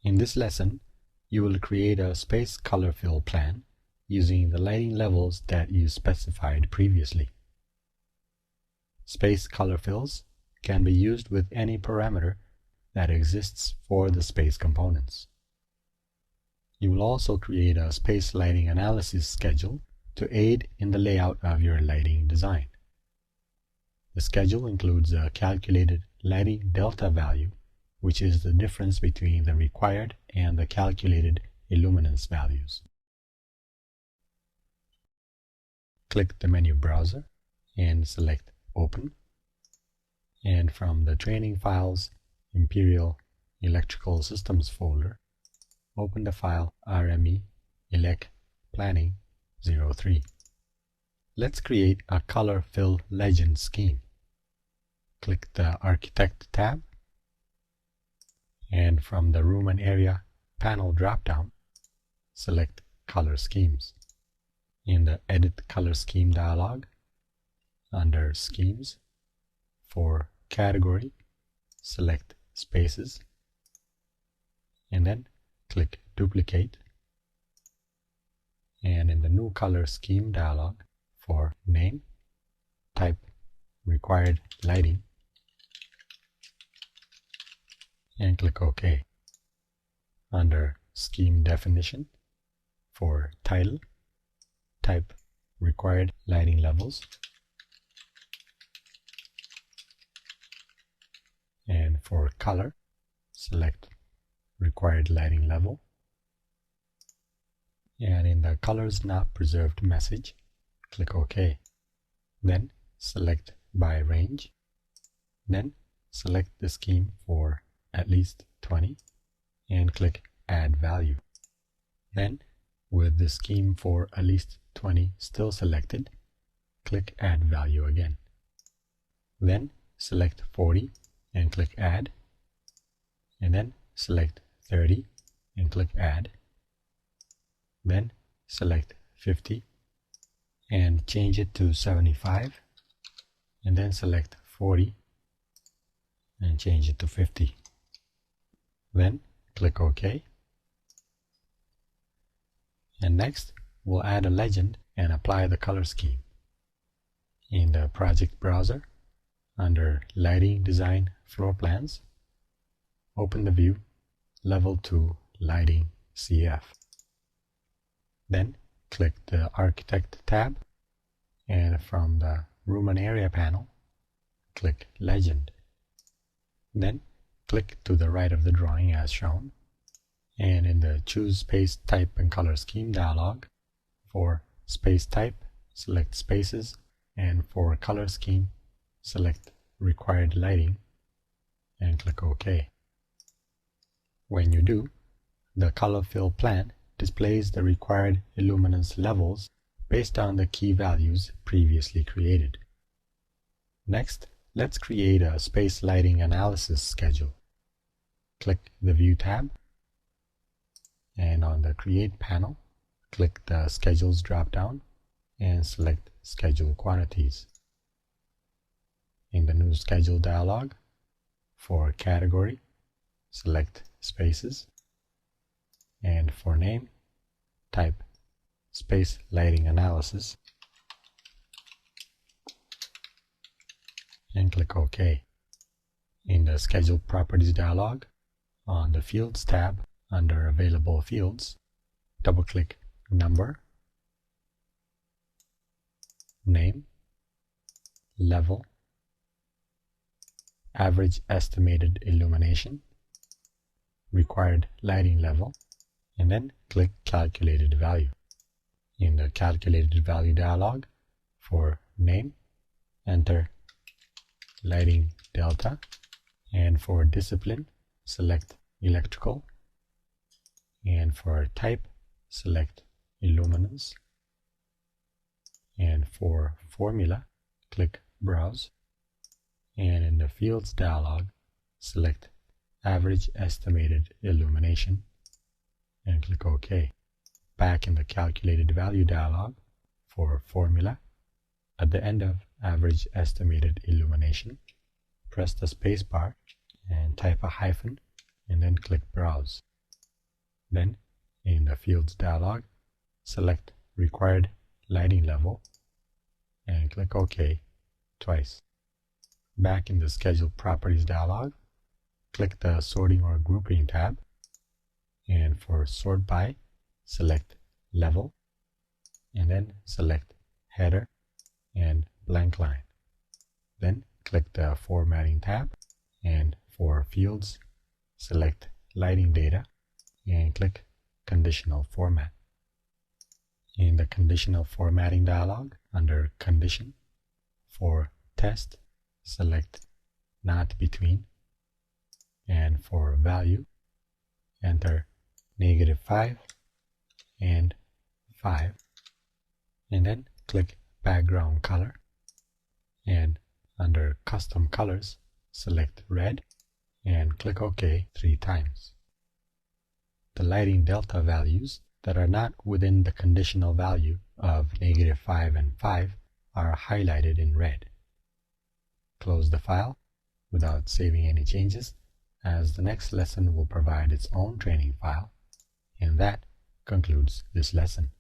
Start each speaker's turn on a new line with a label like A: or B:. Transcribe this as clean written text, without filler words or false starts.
A: In this lesson, you will create a space color fill plan using the lighting levels that you specified previously. Space color fills can be used with any parameter that exists for the space components. You will also create a space lighting analysis schedule to aid in the layout of your lighting design. The schedule includes a calculated lighting delta value, which is the difference between the required and the calculated illuminance values. Click the menu browser and select Open. And from the Training Files Imperial Electrical Systems folder, open the file RME Elec Planning 03. Let's create a color fill legend scheme. Click the Architect tab, and from the Room and Area panel drop-down, select Color Schemes. In the Edit Color Scheme dialog, under Schemes, for Category, select Spaces, and then click Duplicate. And in the New Color Scheme dialog, for Name, type Required Lighting, and click OK. Under Scheme Definition, for Title, type Required Lighting Levels, and for Color, select Required Lighting Level, and in the Colors Not Preserved message, click OK. Then select By Range, then select the scheme for at least 20 and click Add Value. Then, with the scheme for at least 20 still selected, click Add Value again. Then select 40 and click Add, and then select 30 and click Add. Then select 50 and change it to 75, and then select 40 and change it to 50. Then click OK. And next, we'll add a legend and apply the color scheme. In the project browser, under Lighting Design Floor Plans, open the view Level 2 Lighting CF. Then click the Architect tab, and from the Room and Area panel, click Legend. Then click to the right of the drawing as shown, and in the Choose Space Type and Color Scheme dialog, for Space Type, select Spaces, and for Color Scheme, select Required Lighting, and click OK. When you do, the color fill plan displays the required illuminance levels based on the key values previously created. Next, let's create a space lighting analysis schedule. Click the View tab, and on the Create panel, click the Schedules drop-down and select Schedule Quantities. In the New Schedule dialog, for Category, select Spaces, and for Name, type Space Lighting Analysis, and click OK. In the Schedule Properties dialog, on the Fields tab under Available Fields, double-click Number, Name, Level, Average Estimated Illumination, Required Lighting Level, and then click Calculated Value. In the Calculated Value dialog, for Name, enter Lighting Delta, and for Discipline, select Electrical, and for Type, select Illuminance, and for Formula, click Browse, and in the Fields dialog, select Average Estimated Illumination, and click OK. Back in the Calculated Value dialog, for Formula, at the end of Average Estimated Illumination, press the spacebar and type a hyphen, and then click Browse. Then, in the Fields dialog, select Required Lighting Level and click OK twice. Back in the Schedule Properties dialog, click the Sorting or Grouping tab, and for Sort By, select Level, and then select Header and Blank Line. Then click the Formatting tab, and for Fields, select Lighting Data and click Conditional Format. In the Conditional Formatting dialog, under Condition, for Test, select Not Between, and for Value, enter -5 and 5, and then click Background Color, and under Custom Colors, select Red and click OK 3 times. The lighting delta values that are not within the conditional value of -5 and 5 are highlighted in red. Close the file without saving any changes, as the next lesson will provide its own training file, and that concludes this lesson.